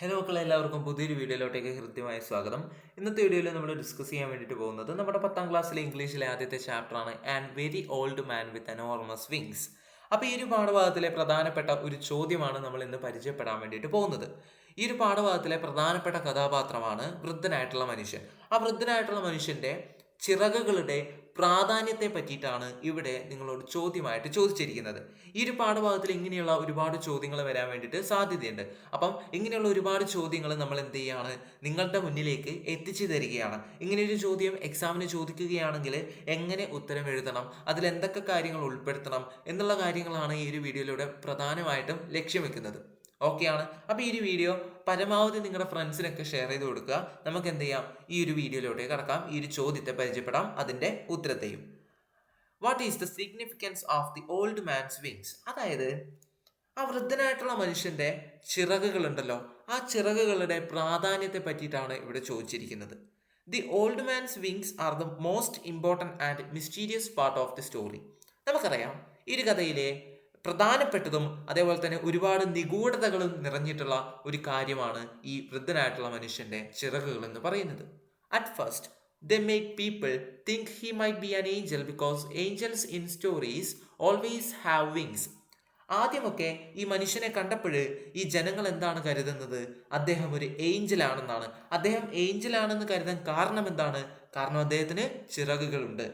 Hello മക്കളെ, എല്ലാവർക്കും പുതിയൊരു വീഡിയോയിലോട്ടേക്ക് ഹൃദ്യമായ സ്വാഗതം. ഇന്നത്തെ വീഡിയോയിൽ നമ്മൾ ഡിസ്കസ് ചെയ്യാൻ വേണ്ടിയിട്ട് പോകുന്നത് നമ്മുടെ 10ാം ക്ലാസ്സിലെ ഇംഗ്ലീഷിലെ ആദ്യത്തെ ചാപ്റ്ററാണ് and very old man with enormous wings. അപ്പോൾ ഈ ഒരു പാഠഭാഗത്തിലെ പ്രധാനപ്പെട്ട ഒരു ചോദ്യമാണ് നമ്മൾ ഇന്ന് പരിചയപ്പെടാൻ വേണ്ടിയിട്ട് പോകുന്നത്. ഈ ഒരു പാഠഭാഗത്തിലെ പ്രധാനപ്പെട്ട കഥാപാത്രമാണ് വൃദ്ധനായിട്ടുള്ള മനുഷ്യൻ. ആ വൃദ്ധനായിട്ടുള്ള മനുഷ്യൻ്റെ ചിറകുകളുടെ പ്രാധാന്യത്തെ പറ്റിയിട്ടാണ് ഇവിടെ നിങ്ങളോട് ചോദ്യമായിട്ട് ചോദിച്ചിരിക്കുന്നത്. ഈ ഒരു പാഠഭാഗത്തിൽ ഇങ്ങനെയുള്ള ഒരുപാട് ചോദ്യങ്ങൾ വരാൻ വേണ്ടിയിട്ട് സാധ്യതയുണ്ട്. അപ്പം ഇങ്ങനെയുള്ള ഒരുപാട് ചോദ്യങ്ങൾ നമ്മൾ എന്ത് ചെയ്യുകയാണ്, നിങ്ങളുടെ മുന്നിലേക്ക് എത്തിച്ചു തരികയാണ്. ഇങ്ങനെയൊരു ചോദ്യം എക്സാമിന് ചോദിക്കുകയാണെങ്കിൽ എങ്ങനെ ഉത്തരം എഴുതണം, അതിൽ എന്തൊക്കെ കാര്യങ്ങൾ ഉൾപ്പെടുത്തണം എന്നുള്ള കാര്യങ്ങളാണ് ഈ ഒരു വീഡിയോയിലൂടെ പ്രധാനമായിട്ടും ലക്ഷ്യം വെക്കുന്നത്. ഓക്കെയാണ്. അപ്പോൾ ഈ ഒരു വീഡിയോ പരമാവധി നിങ്ങളുടെ ഫ്രണ്ട്സിനൊക്കെ ഷെയർ ചെയ്ത് കൊടുക്കുക. നമുക്ക് എന്ത് ചെയ്യാം, ഈ ഒരു വീഡിയോയിലോട്ട് കടക്കാം. ഈ ഒരു ചോദ്യത്തെ പരിചയപ്പെടാം, അതിൻ്റെ ഉത്തരത്തെയും. What is the significance of the old man's wings? അതായത് ആ വൃദ്ധനായിട്ടുള്ള മനുഷ്യൻ്റെ ചിറകുകളുണ്ടല്ലോ, ആ ചിറകുകളുടെ പ്രാധാന്യത്തെ പറ്റിയിട്ടാണ് ഇവിടെ ചോദിച്ചിരിക്കുന്നത്. The old man's wings are the most important and mysterious part of the story. നമുക്കറിയാം, ഈ ഒരു കഥയിലെ പ്രധാനപ്പെട്ടതും അതേപോലെ തന്നെ ഒരുപാട് നിഗൂഢതകളും നിറഞ്ഞിട്ടുള്ള ഒരു കാര്യമാണ് ഈ വൃദ്ധനായിട്ടുള്ള മനുഷ്യന്റെ ചിറകുകൾ എന്ന് പറയുന്നത്. At first they make people think he might be an angel because angels in stories always have wings. ആദ്യമൊക്കെ ഈ മനുഷ്യനെ കണ്ടപ്പോൾ ഈ ജനങ്ങൾ എന്താണ് കരുതുന്നത്, അദ്ദേഹം ഒരു ഏഞ്ചൽ ആണെന്നാണ്. അദ്ദേഹം ഏഞ്ചൽ ആണെന്ന് കരുതാൻ കാരണം എന്താണ്? കാരണം അദ്ദേഹത്തിന് ചിറകുകളുണ്ട്.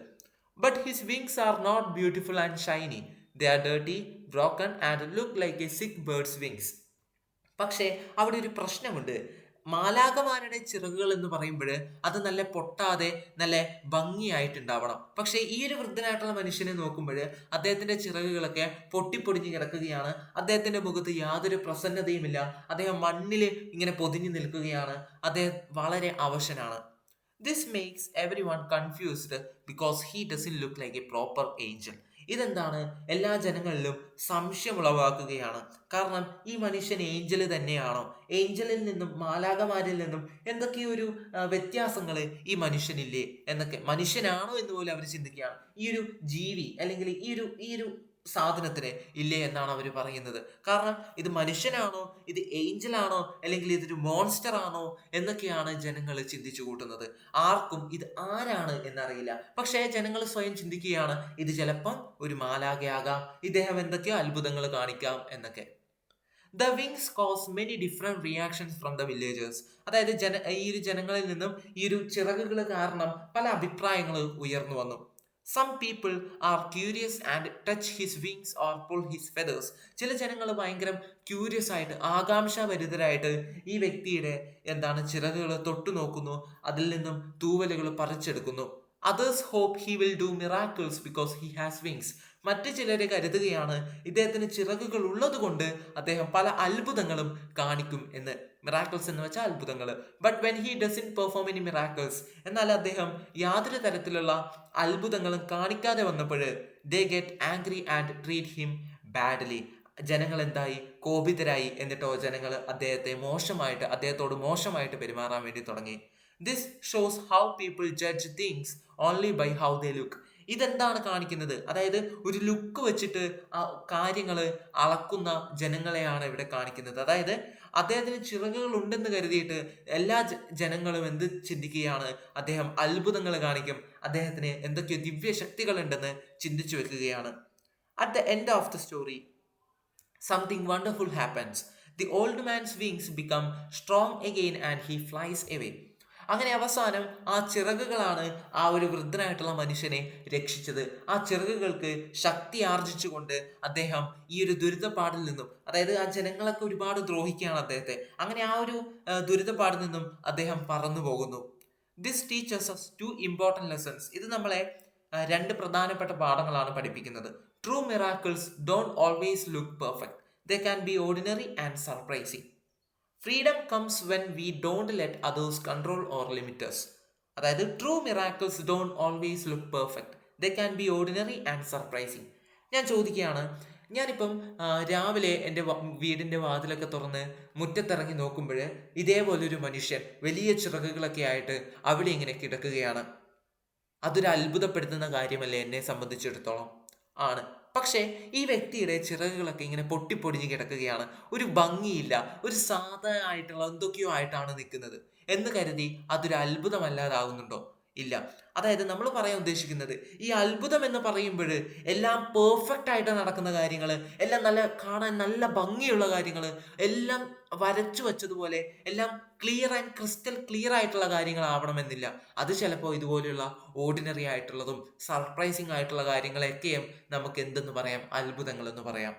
But his wings are not beautiful and shiny. They are dirty, broken and look like a sick bird's wings. പക്ഷേ അവിടെ ഒരു പ്രശ്നമുണ്ട്. മാലാഖമാരുടെ ചിറകുകൾ എന്ന് പറയുമ്പോൾ അത് നല്ല പൊട്ടാതെ നല്ല ഭംഗിയായിട്ടുണ്ടാവണം. പക്ഷേ ഈ ഒരു വൃദ്ധനായിട്ടുള്ള മനുഷ്യനെ നോക്കുമ്പോൾ അദ്ദേഹത്തിൻ്റെ ചിറകുകളൊക്കെ പൊട്ടിപ്പൊടിഞ്ഞ് കിടക്കുകയാണ്. അദ്ദേഹത്തിൻ്റെ മുഖത്ത് യാതൊരു പ്രസന്നതയുമില്ല. അദ്ദേഹം മണ്ണിൽ ഇങ്ങനെ പൊതിഞ്ഞു നിൽക്കുകയാണ്. അദ്ദേഹം വളരെ അവശനാണ്. This makes everyone confused because he doesn't look like a proper angel. ഇതെന്താണ്, എല്ലാ ജനങ്ങളിലും സംശയമുളവാക്കുകയാണ്. കാരണം ഈ മനുഷ്യൻ ഏഞ്ചൽ തന്നെയാണോ? ഏഞ്ചലിൽ നിന്നും മാലാഖമാരിൽ നിന്നും എന്തൊക്കെയൊരു വ്യത്യാസങ്ങൾ ഈ മനുഷ്യനില്ലേ എന്നൊക്കെ, മനുഷ്യനാണോ എന്ന് പോലും അവർ ചിന്തിക്കുകയാണ്. ഈ ഒരു ജീവി അല്ലെങ്കിൽ ഈ ഒരു സാധനത്തിന് ഇല്ലേ എന്നാണ് അവർ പറയുന്നത്. കാരണം ഇത് മനുഷ്യനാണോ, ഇത് ഏഞ്ചലാണോ, അല്ലെങ്കിൽ ഇതൊരു മോൺസ്റ്റർ ആണോ എന്നൊക്കെയാണ് ജനങ്ങൾ ചിന്തിച്ചു കൂട്ടുന്നത്. ആർക്കും ഇത് ആരാണ് എന്നറിയില്ല. പക്ഷേ ജനങ്ങൾ സ്വയം ചിന്തിക്കുകയാണ്, ഇത് ചിലപ്പം ഒരു മാലാഖയാകാം, ഇദ്ദേഹം എന്തൊക്കെയോ അത്ഭുതങ്ങൾ കാണിക്കാം എന്നൊക്കെ. The wings cause many different reactions from the villagers. അതായത് ഈ ഒരു ജനങ്ങളിൽ നിന്നും ഈ ഒരു ചിറകുകൾ കാരണം പല അഭിപ്രായങ്ങൾ ഉയർന്നു വന്നു. Some people are curious and touch his wings or pull his feathers. ചില ജനങ്ങൾ ഭയങ്കര ക്യൂരിയസ് ആയിട്ട് ആകാംക്ഷാഭരിതരായിട്ട് ഈ വ്യക്തിയുടെ ചിറകുകൾ തൊട്ടു നോക്കുന്നു, അതിൽ നിന്നും തൂവലുകൾ പറിച്ചെടുക്കുന്നു. Others hope he will do miracles because he has wings. മറ്റു ചിലരെ കരുതുകയാണ് ഇദ്ദേഹത്തിന് ചിറകുകൾ ഉള്ളത് കൊണ്ട് അദ്ദേഹം പല അത്ഭുതങ്ങളും കാണിക്കും എന്ന്. മിറാക്കിൾസ് എന്ന് വെച്ചാൽ അത്ഭുതങ്ങൾ. But when he doesn't perform any miracles, എന്നാൽ അദ്ദേഹം യാതൊരു തരത്തിലുള്ള അത്ഭുതങ്ങളും കാണിക്കാതെ വന്നപ്പോൾ they get angry and treat him badly. ജനങ്ങൾ എന്തായി, കോപിതരായി. എന്നിട്ടോ ജനങ്ങൾ അദ്ദേഹത്തോട് മോശമായിട്ട് പെരുമാറാൻ വേണ്ടി തുടങ്ങി. This shows how people judge things only by how they look. ഇതെന്താണ് കാണിക്കുന്നത്? അതായത് ഒരു ലുക്ക് വെച്ചിട്ട് ആ കാര്യങ്ങൾ അളക്കുന്ന ജനങ്ങളെയാണ് ഇവിടെ കാണിക്കുന്നത്. അതായത് അദ്ദേഹത്തിന് ചിറകുകൾ ഉണ്ടെന്ന് കരുതിയിട്ട് എല്ലാ ജനങ്ങളും എന്ത് ചിന്തിക്കുകയാണ്, അദ്ദേഹം അത്ഭുതങ്ങൾ കാണിക്കും, അദ്ദേഹത്തിന് എന്തൊക്കെയോ ദിവ്യശക്തികൾ ഉണ്ടെന്ന് ചിന്തിച്ചു വെക്കുകയാണ്. At the end of the story something wonderful happens. The old man's wings become strong again and he flies away. അങ്ങനെ അവസാനം ആ ചിറകുകളാണ് ആ ഒരു വൃദ്ധനായിട്ടുള്ള മനുഷ്യനെ രക്ഷിച്ചത്. ആ ചിറകുകൾക്ക് ശക്തി ആർജിച്ചുകൊണ്ട് അദ്ദേഹം ഈ ഒരു ദുരിതപ്പാടിൽ നിന്നും, അതായത് ആ ജനങ്ങളൊക്കെ ഒരുപാട് ദ്രോഹിക്കുകയാണ് അദ്ദേഹത്തെ, അങ്ങനെ ആ ഒരു ദുരിതപ്പാടിൽ നിന്നും അദ്ദേഹം പറന്നു പോകുന്നു. This teachers us two important lessons. ഇത് നമ്മളെ രണ്ട് പ്രധാനപ്പെട്ട പാഠങ്ങളാണ് പഠിപ്പിക്കുന്നത്. True miracles don't always look perfect. They can be ordinary and surprising. Freedom comes when we don't let others control or limit us. അതായത് true miracles don't always look perfect. They can be ordinary and surprising. ഞാൻ ചോദിക്കുകയാണ്, ഞാനിപ്പം രാവിലെ എൻ്റെ വീടിൻ്റെ വാതിലൊക്കെ തുറന്ന് മുറ്റത്തിറങ്ങി നോക്കുമ്പോൾ ഇതേപോലൊരു മനുഷ്യൻ വലിയ ചിറകുകളൊക്കെ ആയിട്ട് അവിടെ ഇങ്ങനെ കിടക്കുകയാണ്. അതൊരു അത്ഭുതപ്പെടുത്തുന്ന കാര്യമല്ലേ എന്നെ സംബന്ധിച്ചിടത്തോളം? ആണ്. പക്ഷേ ഈ വ്യക്തിയുടെ ചിറകുകളൊക്കെ ഇങ്ങനെ പൊട്ടിപ്പൊടിഞ്ഞ് കിടക്കുകയാണ്. ഒരു ഭംഗിയില്ല, ഒരു സാധാ ആയിട്ടുള്ള എന്തൊക്കെയോ ആയിട്ടാണ് നിൽക്കുന്നത് എന്ന് കരുതി അതൊരു അത്ഭുതമല്ലാതാകുന്നുണ്ടോ? ഇല്ല. അതായത് നമ്മൾ പറയാൻ ഉദ്ദേശിക്കുന്നത്, ഈ അത്ഭുതം എന്ന് പറയുമ്പോൾ എല്ലാം പെർഫെക്റ്റ് ആയിട്ട് നടക്കുന്ന കാര്യങ്ങൾ, എല്ലാം നല്ല കാണാൻ നല്ല ഭംഗിയുള്ള കാര്യങ്ങൾ, എല്ലാം വരച്ചു വച്ചതുപോലെ എല്ലാം ക്ലിയർ ആൻഡ് ക്രിസ്റ്റൽ ക്ലിയർ ആയിട്ടുള്ള കാര്യങ്ങളാവണമെന്നില്ല. അത് ചിലപ്പോൾ ഇതുപോലെയുള്ള ഓർഡിനറി ആയിട്ടുള്ളതും സർപ്രൈസിങ് ആയിട്ടുള്ള കാര്യങ്ങളെയൊക്കെയും നമുക്ക് എന്തെന്ന് പറയാം, അത്ഭുതങ്ങൾ എന്ന് പറയാം.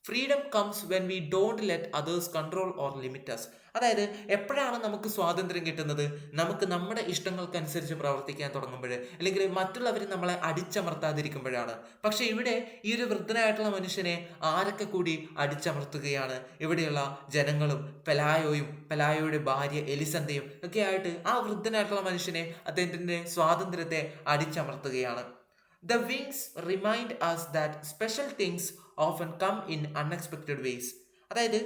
Freedom comes when we don't let others control or limit us. അതായത് എപ്പോഴാണ് നമുക്ക് സ്വാതന്ത്ര്യം കിട്ടുന്നത്? നമുക്ക് നമ്മുടെ ഇഷ്ടങ്ങൾക്കനുസരിച്ച് പ്രവർത്തിക്കാൻ തുടങ്ങുമ്പോൾ, അല്ലെങ്കിൽ മറ്റുള്ളവർ നമ്മളെ അടിച്ചമർത്താതിരിക്കുമ്പോഴാണ്. പക്ഷെ ഇവിടെ ഈ ഒരു വൃദ്ധനായിട്ടുള്ള മനുഷ്യനെ ആരൊക്കെ കൂടി അടിച്ചമർത്തുകയാണ്? ഇവിടെയുള്ള ജനങ്ങളും പെലായോയുടെ ഭാര്യ എലിസന്ധയും ഒക്കെ ആയിട്ട് ആ വൃദ്ധനായിട്ടുള്ള മനുഷ്യനെ, അദ്ദേഹത്തിന്റെ സ്വാതന്ത്ര്യത്തെ അടിച്ചമർത്തുകയാണ്. The wings remind us that special things often come in unexpected ways. അതായത്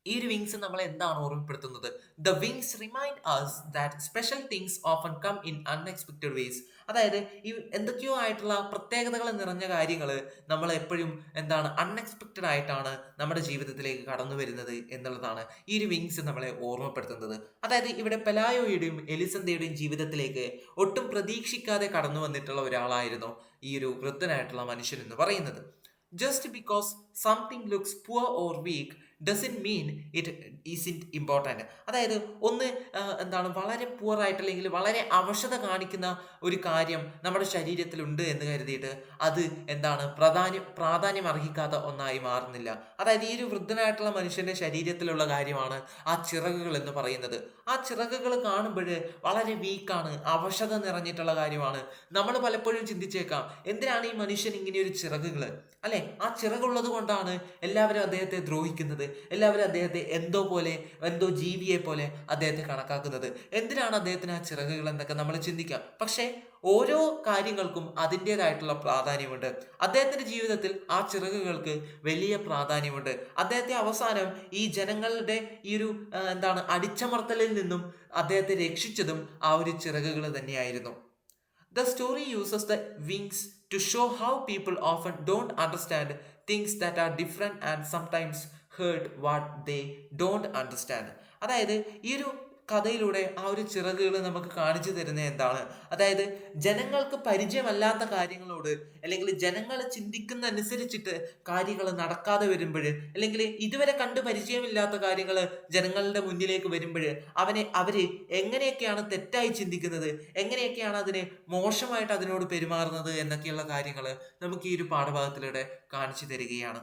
ഈ ഒരു വിങ്സ് നമ്മളെ എന്താണ് ഓർമ്മപ്പെടുത്തുന്നത്? The wings remind us that special things often come in unexpected ways. അതായത് ഈ എന്തൊക്കെയോ ആയിട്ടുള്ള പ്രത്യേകതകൾ നിറഞ്ഞ കാര്യങ്ങൾ നമ്മൾ എപ്പോഴും അൺഎക്സ്പെക്റ്റഡ് ആയിട്ടാണ് നമ്മുടെ ജീവിതത്തിലേക്ക് കടന്നു വരുന്നത് എന്നുള്ളതാണ് ഈ ഒരു വിങ്സ് നമ്മളെ ഓർമ്മപ്പെടുത്തുന്നത്. അതായത് ഇവിടെ പെലായോയുടെയും എലിസന്ധയുടെയും ജീവിതത്തിലേക്ക് ഒട്ടും പ്രതീക്ഷിക്കാതെ കടന്നു വന്നിട്ടുള്ള ഒരാളായിരുന്നു ഈ ഒരു വൃദ്ധനായിട്ടുള്ള മനുഷ്യൻ എന്ന് പറയുന്നത്. Just because something looks poor or weak doesn't mean it isn't important. അതായത് ഒന്ന് വളരെ പുവർ ആയിട്ട്, അല്ലെങ്കിൽ വളരെ അവശത കാണിക്കുന്ന ഒരു കാര്യം നമ്മുടെ ശരീരത്തിലുണ്ട് എന്ന് കരുതിയിട്ട് അത് പ്രാധാന്യം അർഹിക്കാത്ത ഒന്നായി മാറുന്നില്ല. അതായത് ഈ ഒരു വൃദ്ധനായിട്ടുള്ള മനുഷ്യന്റെ ശരീരത്തിലുള്ള കാര്യമാണ് ആ ചിറകുകൾ എന്ന് പറയുന്നത്. ആ ചിറകുകൾ കാണുമ്പോൾ വളരെ വീക്കാണ്, അവശത നിറഞ്ഞിട്ടുള്ള കാര്യമാണ്. നമ്മൾ പലപ്പോഴും ചിന്തിച്ചേക്കാം, എന്തിനാണ് ഈ മനുഷ്യൻ ഇങ്ങനെ ഒരു ചിറകുകൾ, അല്ലെ? ആ ചിറകുള്ളത് കൊണ്ടാണ് എല്ലാവരും അദ്ദേഹത്തെ ദ്രോഹിക്കുന്നത്, എല്ലാവരും അദ്ദേഹത്തെ എന്തോ ജീവിയെ പോലെ അദ്ദേഹത്തെ കണക്കാക്കുന്നത്. എന്തിനാണ് അദ്ദേഹത്തിന് ആ ചിറകുകൾ എന്നൊക്കെ നമ്മൾ ചിന്തിക്കാം. പക്ഷേ ഓരോ കാര്യങ്ങൾക്കും അതിൻ്റെതായിട്ടുള്ള പ്രാധാന്യമുണ്ട്. അദ്ദേഹത്തിന്റെ ജീവിതത്തിൽ ആ ചിറകുകൾക്ക് വലിയ പ്രാധാന്യമുണ്ട്. അദ്ദേഹത്തെ അവസാനം ഈ ജനങ്ങളുടെ ഈ ഒരു അടിച്ചമർത്തലിൽ നിന്നും അദ്ദേഹത്തെ രക്ഷിച്ചതും ആ ഒരു ചിറകുകൾ തന്നെയായിരുന്നു. The story uses the wings to show how people often don't understand things that are different and sometimes hurt what they don't understand. അതായത് ഈ ഒരു കഥയിലൂടെ ആ ഒരു ചിറകുകൾ നമുക്ക് കാണിച്ചു തരുന്നത് എന്താണ്? അതായത് ജനങ്ങൾക്ക് പരിചയമല്ലാത്ത കാര്യങ്ങളോട്, അല്ലെങ്കിൽ ജനങ്ങൾ ചിന്തിക്കുന്ന അനുസരിച്ചിട്ട് കാര്യങ്ങൾ നടക്കാതെ വരുമ്പോൾ, അല്ലെങ്കിൽ ഇതുവരെ കണ്ട് പരിചയമില്ലാത്ത കാര്യങ്ങൾ ജനങ്ങളുടെ മുന്നിലേക്ക് വരുമ്പോൾ അവര് എങ്ങനെയൊക്കെയാണ് തെറ്റായി ചിന്തിക്കുന്നത്, എങ്ങനെയൊക്കെയാണ് അതിനെ മോശമായിട്ട് അതിനോട് പെരുമാറുന്നത് എന്നൊക്കെയുള്ള കാര്യങ്ങൾ നമുക്ക് ഈ ഒരു പാഠഭാഗത്തിലൂടെ കാണിച്ചു തരികയാണ്.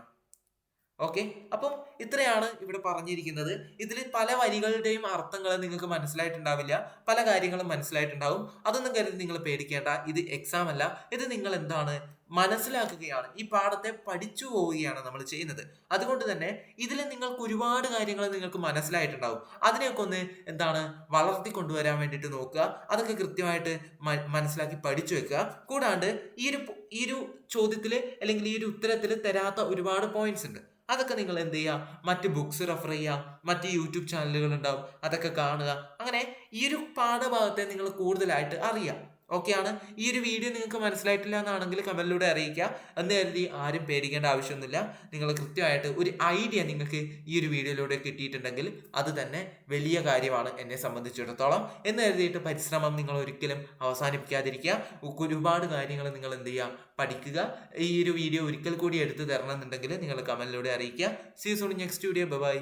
ഓക്കെ, അപ്പം ഇത്രയാണ് ഇവിടെ പറഞ്ഞിരിക്കുന്നത്. ഇതിൽ പല വരികളുടെയും അർത്ഥങ്ങൾ നിങ്ങൾക്ക് മനസ്സിലായിട്ടുണ്ടാവില്ല, പല കാര്യങ്ങളും മനസ്സിലായിട്ടുണ്ടാവും. അതൊന്നും കരുതി നിങ്ങൾ പേടിക്കേണ്ട. ഇത് എക്സാം അല്ല, ഇത് നിങ്ങൾ മനസ്സിലാക്കുകയാണ്. ഈ പാഠത്തെ പഠിച്ചു പോവുകയാണ് നമ്മൾ ചെയ്യുന്നത്. അതുകൊണ്ട് തന്നെ ഇതിൽ നിങ്ങൾക്ക് ഒരുപാട് കാര്യങ്ങൾ നിങ്ങൾക്ക് മനസ്സിലായിട്ടുണ്ടാവും. അതിനെയൊക്കെ ഒന്ന് വളർത്തി കൊണ്ടുവരാൻ വേണ്ടിയിട്ട് നോക്കുക. അതൊക്കെ കൃത്യമായിട്ട് മനസ്സിലാക്കി പഠിച്ചു വെക്കുക. കൂടാണ്ട് ഈ ഒരു ചോദ്യത്തിൽ, അല്ലെങ്കിൽ ഈ ഒരു ഉത്തരത്തിൽ തരാത്ത ഒരുപാട് പോയിന്റ്സ് ഉണ്ട്. അതൊക്കെ നിങ്ങൾ എന്ത് ചെയ്യുക, മറ്റ് ബുക്സ് റെഫർ ചെയ്യുക, മറ്റ് യൂട്യൂബ് ചാനലുകൾ ഉണ്ടാവും, അതൊക്കെ കാണുക. അങ്ങനെ ഈ ഒരു പാഠഭാഗത്തെ നിങ്ങൾ കൂടുതലായിട്ട് അറിയാം. ഓക്കെ ആണ്. ഈ ഒരു വീഡിയോ നിങ്ങൾക്ക് മനസ്സിലായിട്ടില്ല എന്നാണെങ്കിൽ കമന്റിലൂടെ അറിയിക്കുക. എന്ന് കരുതി ആരും പേടിക്കേണ്ട ആവശ്യമൊന്നുമില്ല. നിങ്ങൾ കൃത്യമായിട്ട് ഒരു ഐഡിയ നിങ്ങൾക്ക് ഈ ഒരു വീഡിയോയിലൂടെ കിട്ടിയിട്ടുണ്ടെങ്കിൽ അത് തന്നെ വലിയ കാര്യമാണ് എന്നെ സംബന്ധിച്ചിടത്തോളം. എന്ന് കരുതിയിട്ട് പരിശ്രമം നിങ്ങൾ ഒരിക്കലും അവസാനിപ്പിക്കാതിരിക്കുക. ഒരുപാട് കാര്യങ്ങൾ നിങ്ങൾ എന്ത് ചെയ്യുക, പഠിക്കുക. ഈ ഒരു വീഡിയോ ഒരിക്കൽ കൂടി എടുത്തു തരണമെന്നുണ്ടെങ്കിൽ നിങ്ങൾ കമന്റിലൂടെ അറിയിക്കുക. See you soon next video. By.